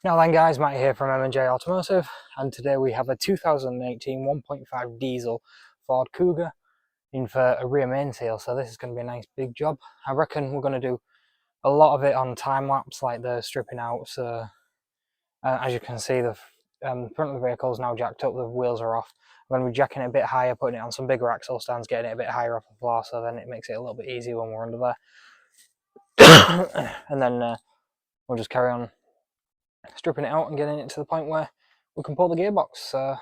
Now then guys, Matt here from M&J Automotive, and today we have a 2018 1.5 diesel Ford Kuga in for a rear main seal, so this is going to be a nice big job. I reckon we're going to do a lot of it on time-lapse, like the stripping out, so as you can see the front of the vehicle is now jacked up, the wheels are off. I'm going to be jacking it a bit higher, putting it on some bigger axle stands, getting it a bit higher off the floor, so then it makes it a little bit easier when we're under there. And then we'll just carry on stripping it out and getting it to the point where we can pull the gearbox. So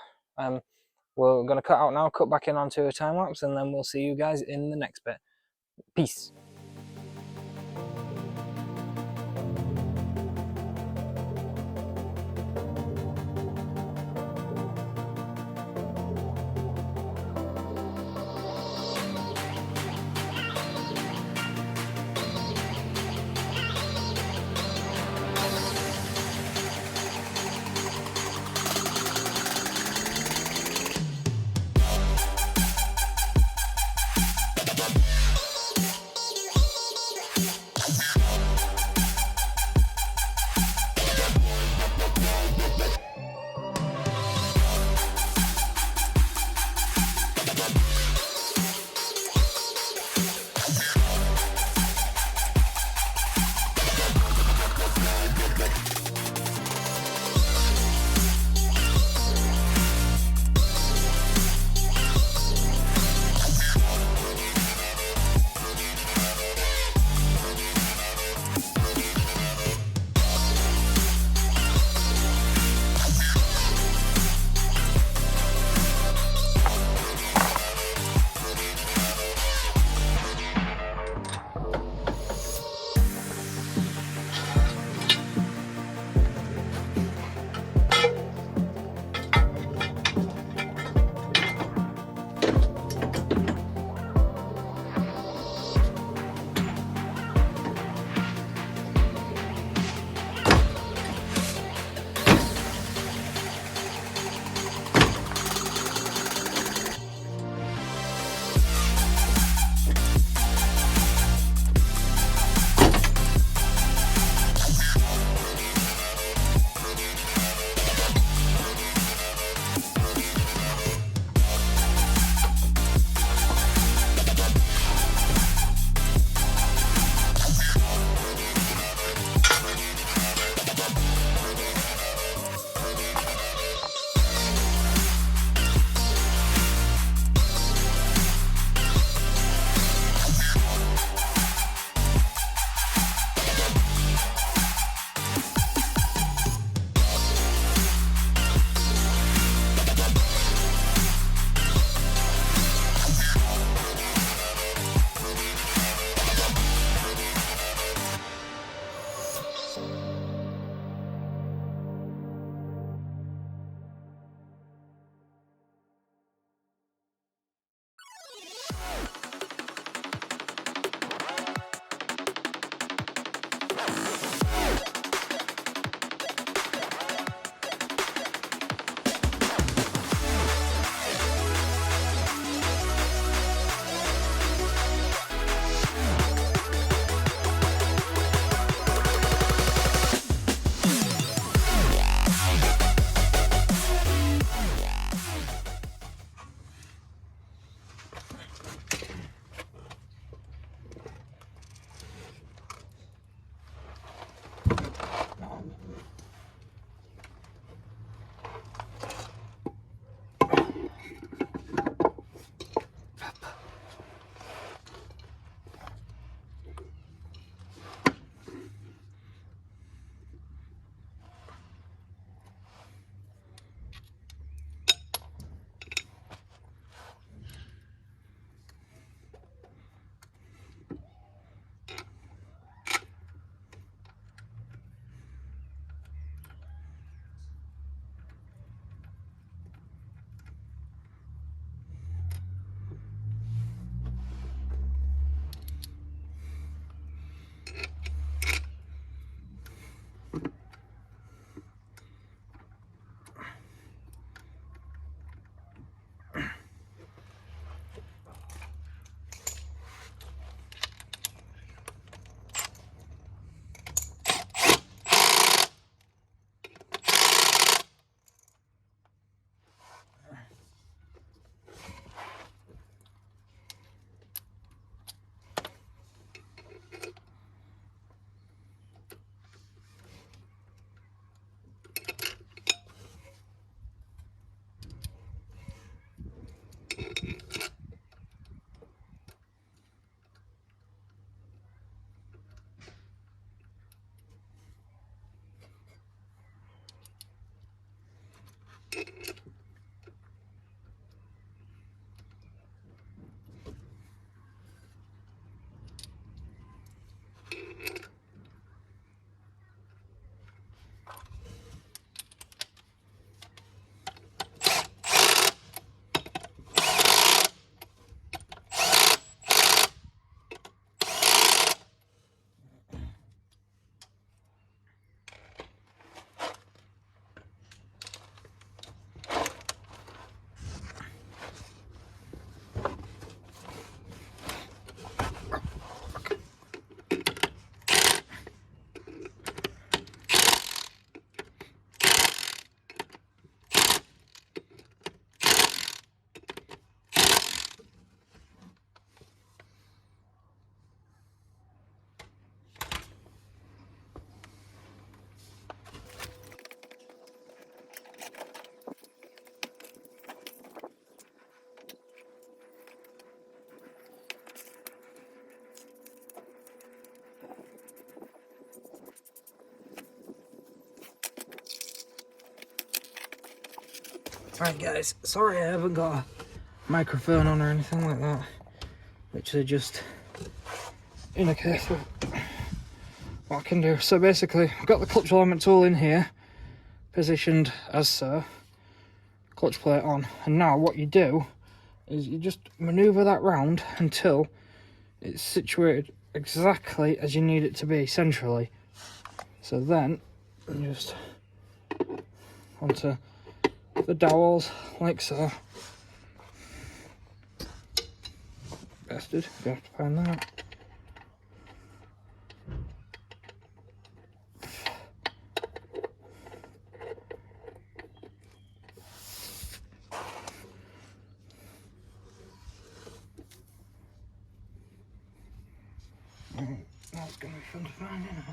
we're going to cut out now, cut back in onto a time lapse, and then we'll see you guys in the next bit. Peace. Right guys, sorry I haven't got a microphone on or anything like that. Literally just in a case of what I can do. So basically, I've got the clutch alignment tool in here, positioned as so, clutch plate on, and now what you do is you just manoeuvre that round until it's situated exactly as you need it to be centrally. So then you just onto the dowels like so. Bastard, you have to find that. That's going to be fun to find, isn't it?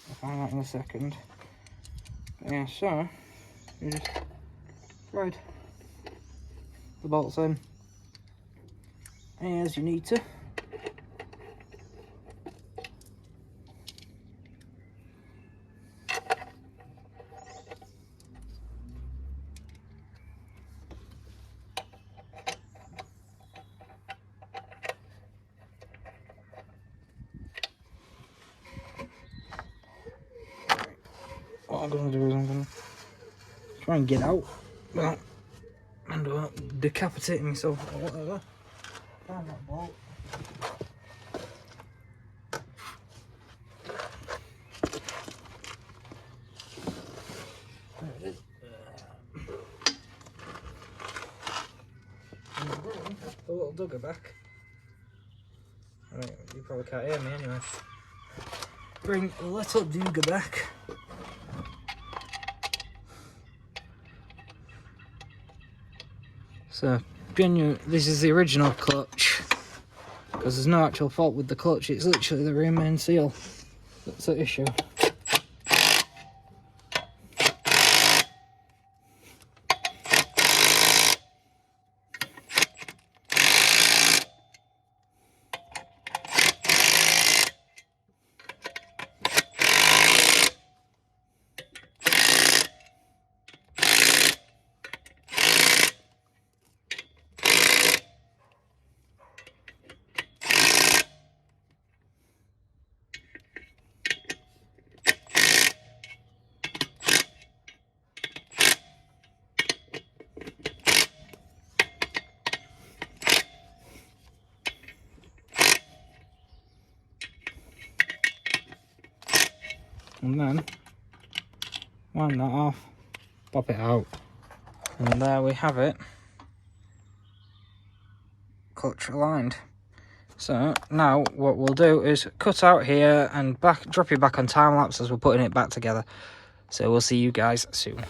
I'll find that in a second. But yeah, so you just slide the bolts in as you need to. What I'm going to do is I'm going to try and get out without decapitating myself or whatever. Find that bolt. There it is. And bring the little dugger back. I mean, you probably can't hear me anyway. Bring the little dugger back. So, this is the original clutch, because there's no actual fault with the clutch, it's literally the rear main seal that's the issue. And then wind that off, pop it out, and there we have it, clutch aligned. So now what we'll do is cut out here and drop you back on time lapse as we're putting it back together. So we'll see you guys soon.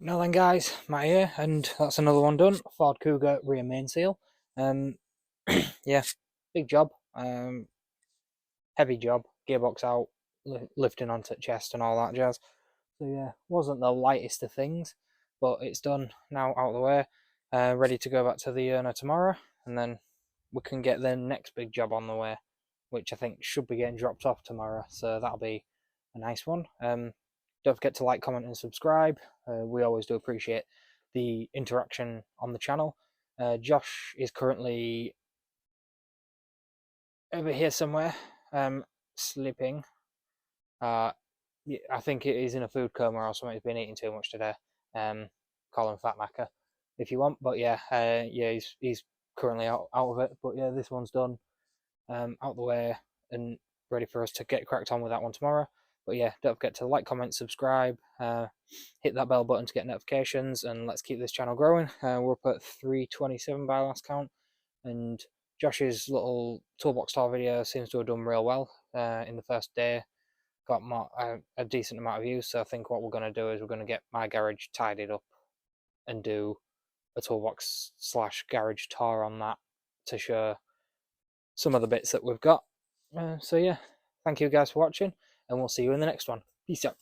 Now then guys, Matt here, and that's another one done. Ford Kuga rear main seal. Yeah, big job. Heavy job, gearbox out, lifting onto the chest and all that jazz. So yeah, wasn't the lightest of things, but it's done now, out of the way, ready to go back to the urner tomorrow, and then we can get the next big job on the way, which I think should be getting dropped off tomorrow, so that'll be a nice one. Don't forget to like, comment and subscribe. We always do appreciate the interaction on the channel. Josh is currently over here somewhere, sleeping. I think he's in a food coma or something. He's been eating too much today. Call him Fat Macca if you want. But yeah, he's currently out of it. But yeah, this one's done, out the way and ready for us to get cracked on with that one tomorrow. But yeah, don't forget to like, comment, subscribe, hit that bell button to get notifications, and let's keep this channel growing. We're up at 327 by last count, and Josh's little toolbox tour video seems to have done real well in the first day. Got a decent amount of views, so I think what we're going to do is we're going to get my garage tidied up and do a toolbox / garage tour on that to show some of the bits that we've got. So yeah, thank you guys for watching, and we'll see you in the next one. Peace out.